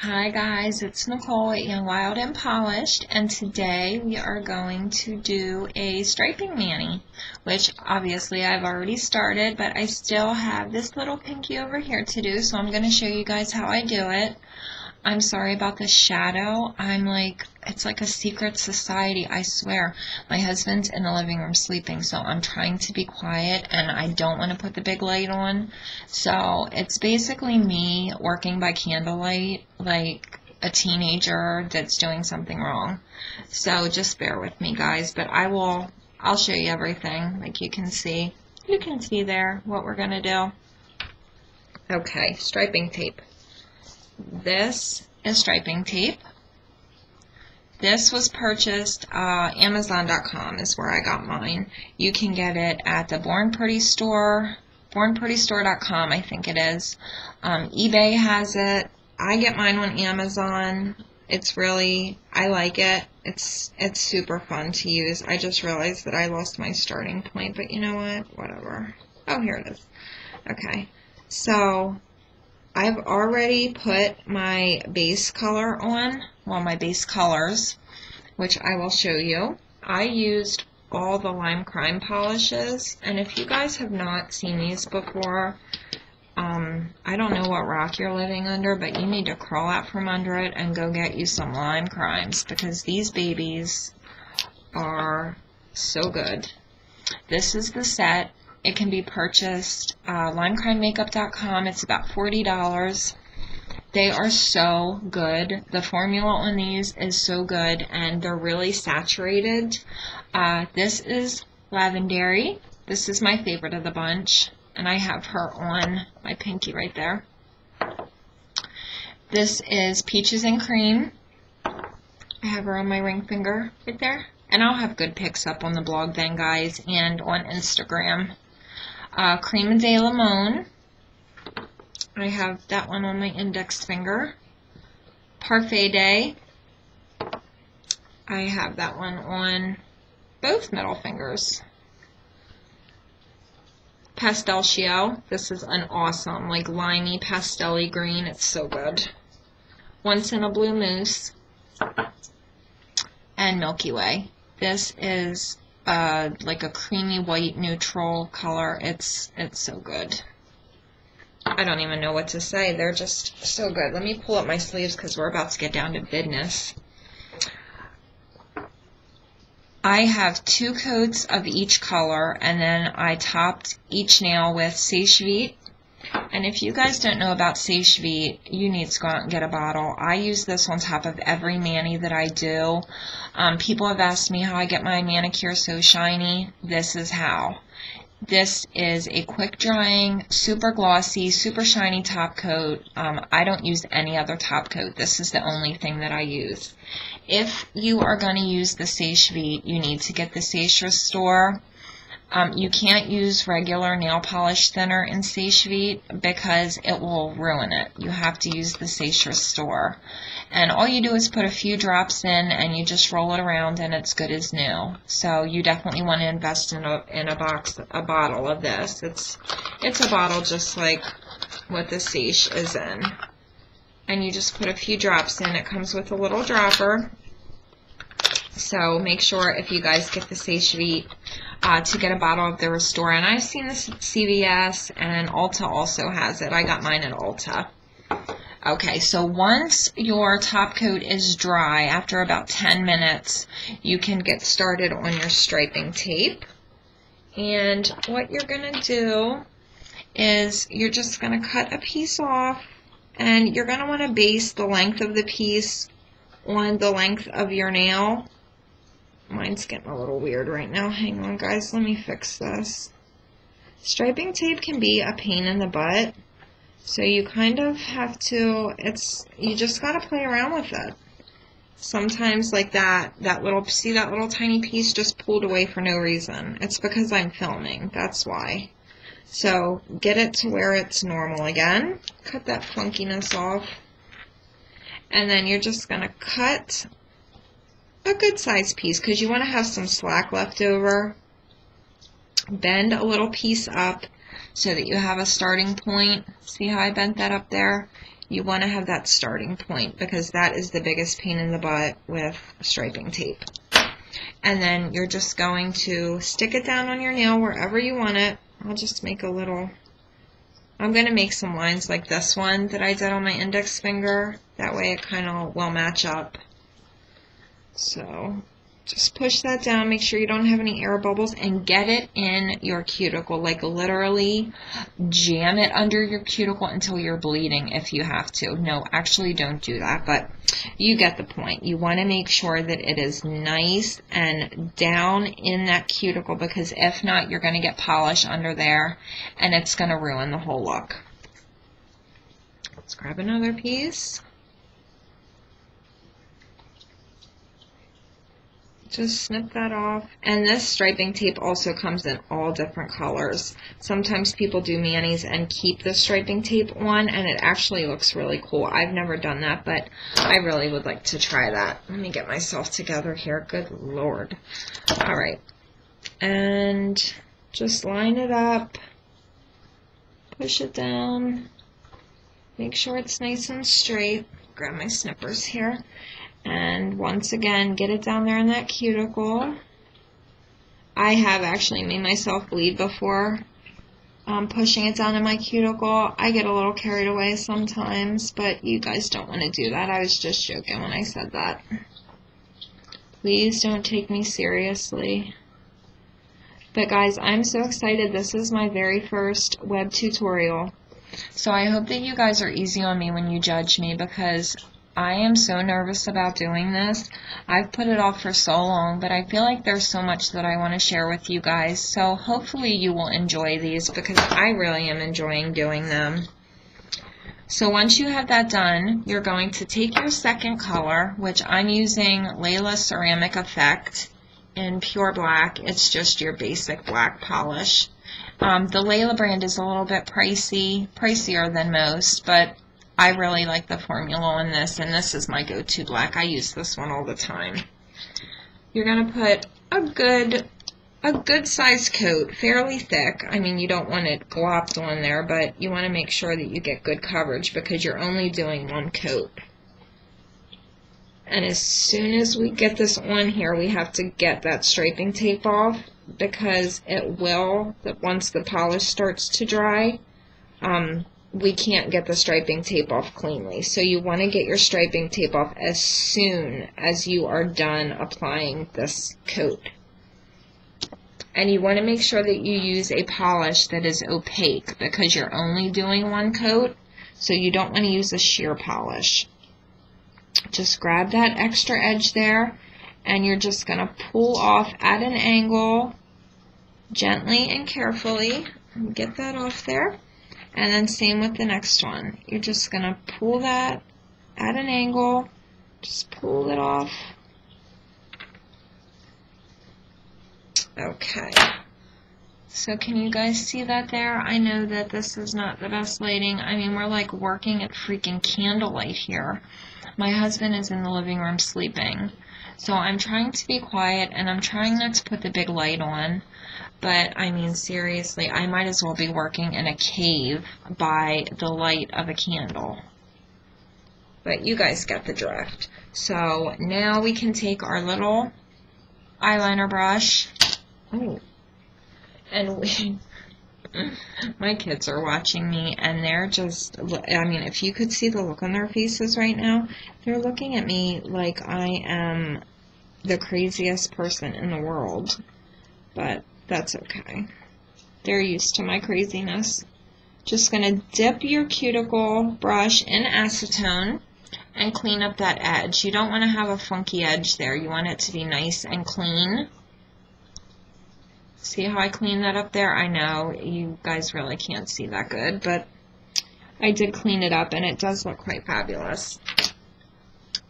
Hi guys, it's Nicole at Young Wild and Polished, and today we are going to do a striping mani, which obviously I've already started, but I still have this little pinky over here to do, so I'm going to show you guys how I do it. I'm sorry about the shadow. It's like a secret society, I swear. My husband's in the living room sleeping, so I'm trying to be quiet, and I don't want to put the big light on. So it's basically me working by candlelight, like a teenager that's doing something wrong. So just bear with me, guys, but I'll show you everything, like you can see. You can see there what we're going to do. Okay, striping tape. This is striping tape. This was purchased, Amazon.com is where I got mine. You can get it at the Born Pretty store, bornprettystore.com I think it is. eBay has it. I get mine on Amazon. I like it. It's super fun to use. I just realized that I lost my starting point, but you know what? Whatever. Oh, here it is. Okay, so I've already put my base color on, well, my base colors, which I will show you. I used all the Lime Crime polishes, and if you guys have not seen these before, I don't know what rock you're living under, but you need to crawl out from under it and go get you some Lime Crimes, because these babies are so good. This is the set. It can be purchased limecrimemakeup.com. It's about $40. They are so good. The formula on these is so good, and they're really saturated. This is Lavendary. This is my favorite of the bunch, and I have her on my pinky right there. This is Peaches and Cream. I have her on my ring finger right there. And I'll have good pics up on the blog then, guys, and on Instagram. Crema de Limon. I have that one on my index finger. Parfait Day. I have that one on both middle fingers. Pastelcio. This is an awesome, like limey, pastel-y green. It's so good. Once in a Blue Mousse. And Milky Way. This is like a creamy white neutral color. It's so good. I don't even know what to say. They're just so good. Let me pull up my sleeves because we're about to get down to business. I have 2 coats of each color, and then I topped each nail with Sèche Vite. And if you guys don't know about Sèche Vite, you need to go out and get a bottle. I use this on top of every mani that I do. People have asked me how I get my manicure so shiny. This is how. This is a quick drying, super glossy, super shiny top coat. I don't use any other top coat. This is the only thing that I use. If you are going to use the Sèche Vite, you need to get the Sèche Restore. You can't use regular nail polish thinner in Sèche Vite because it will ruin it. You have to use the Sèche Restore. And all you do is put a few drops in and you just roll it around and it's good as new. So you definitely want to invest in a bottle of this. It's a bottle just like what the Sèche is in. And you just put a few drops in. It comes with a little dropper. So make sure if you guys get the Sèche Vite to get a bottle of the Restore. And I've seen this at CVS, and Ulta also has it. I got mine at Ulta. Okay, so once your top coat is dry, after about 10 minutes, you can get started on your striping tape. And what you're going to do is you're just going to cut a piece off, and you're going to want to base the length of the piece on the length of your nail. Mine's getting a little weird right now. Hang on, guys. Let me fix this. Striping tape can be a pain in the butt. So you kind of have to, you just got to play around with it. Sometimes like see that little tiny piece just pulled away for no reason. It's because I'm filming. That's why. So get it to where it's normal again. Cut that funkiness off. And then you're just going to cut a good size piece because you want to have some slack left over. Bend a little piece up so that you have a starting point. See how I bent that up there? You want to have that starting point because that is the biggest pain in the butt with striping tape. And then you're just going to stick it down on your nail wherever you want it. I'll just make a little, I'm going to make some lines like this one that I did on my index finger. That way it kind of will match up. So just push that down, make sure you don't have any air bubbles, and get it in your cuticle. Like literally jam it under your cuticle until you're bleeding if you have to. No, actually don't do that, but you get the point. You want to make sure that it is nice and down in that cuticle, because if not, you're going to get polish under there and it's going to ruin the whole look. Let's grab another piece. Just snip that off. And this striping tape also comes in all different colors. Sometimes people do manis and keep the striping tape on, and it actually looks really cool. I've never done that, but I really would like to try that. Let me get myself together here. Good Lord. All right. And just line it up. Push it down. Make sure it's nice and straight. Grab my snippers here. And once again, get it down there in that cuticle. I have actually made myself bleed before pushing it down in my cuticle. I get a little carried away sometimes, but you guys don't want to do that. I was just joking when I said that. Please don't take me seriously. But guys, I'm so excited. This is my very first web tutorial. So I hope that you guys are easy on me when you judge me, because I am so nervous about doing this. I've put it off for so long, but I feel like there's so much that I want to share with you guys. So hopefully you will enjoy these, because I really am enjoying doing them. So once you have that done, you're going to take your second color, which I'm using Layla Ceramic Effect in pure black. It's just your basic black polish. The Layla brand is a little bit pricier than most, but I really like the formula on this, and this is my go-to black. I use this one all the time. You're going to put a good size coat, fairly thick. I mean, you don't want it glopped on there, but you want to make sure that you get good coverage because you're only doing one coat. And as soon as we get this on here, we have to get that striping tape off, because it will, once the polish starts to dry, we can't get the striping tape off cleanly. So you want to get your striping tape off as soon as you are done applying this coat. And you want to make sure that you use a polish that is opaque, because you're only doing one coat, so you don't want to use a sheer polish. Just grab that extra edge there, and you're just going to pull off at an angle, gently and carefully. Get that off there. And then same with the next one. You're just going to pull that at an angle. Just pull it off. Okay. So can you guys see that there? I know that this is not the best lighting. I mean, we're like working at freaking candlelight here. My husband is in the living room sleeping. So I'm trying to be quiet, and I'm trying not to put the big light on. But, I mean, seriously, I might as well be working in a cave by the light of a candle. But you guys get the drift. So, now we can take our little eyeliner brush. Oh. And we... My kids are watching me, and they're just... I mean, if you could see the look on their faces right now, they're looking at me like I am the craziest person in the world. But... that's okay. They're used to my craziness. Just going to dip your cuticle brush in acetone and clean up that edge. You don't want to have a funky edge there. You want it to be nice and clean. See how I clean that up there? I know you guys really can't see that good, but I did clean it up, and it does look quite fabulous.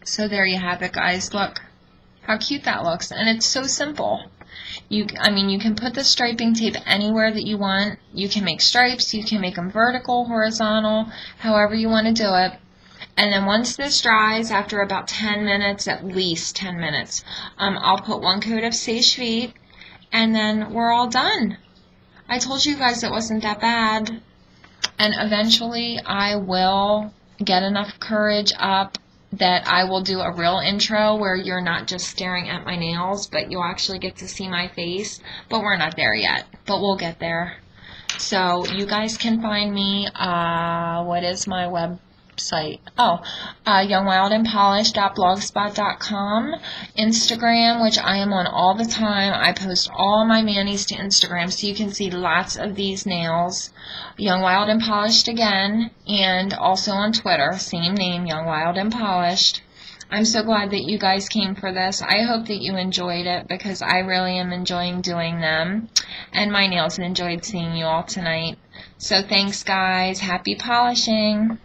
So there you have it, guys. Look how cute that looks, and it's so simple. I mean, you can put the striping tape anywhere that you want. You can make stripes. You can make them vertical, horizontal, however you want to do it. And then once this dries, after about 10 minutes, at least 10 minutes, I'll put one coat of Sèche Vite, and then we're all done. I told you guys it wasn't that bad. And eventually I will get enough courage up that I will do a real intro where you're not just staring at my nails, but you'll actually get to see my face. But we're not there yet, but we'll get there. So you guys can find me, what is my website? youngwildandpolished.blogspot.com, Instagram, which I am on all the time. I post all my manis to Instagram, so you can see lots of these nails. Young Wild and Polished again, and also on Twitter, same name, Young Wild and Polished. I'm so glad that you guys came for this. I hope that you enjoyed it, because I really am enjoying doing them. And my nails enjoyed seeing you all tonight. So thanks, guys. Happy polishing.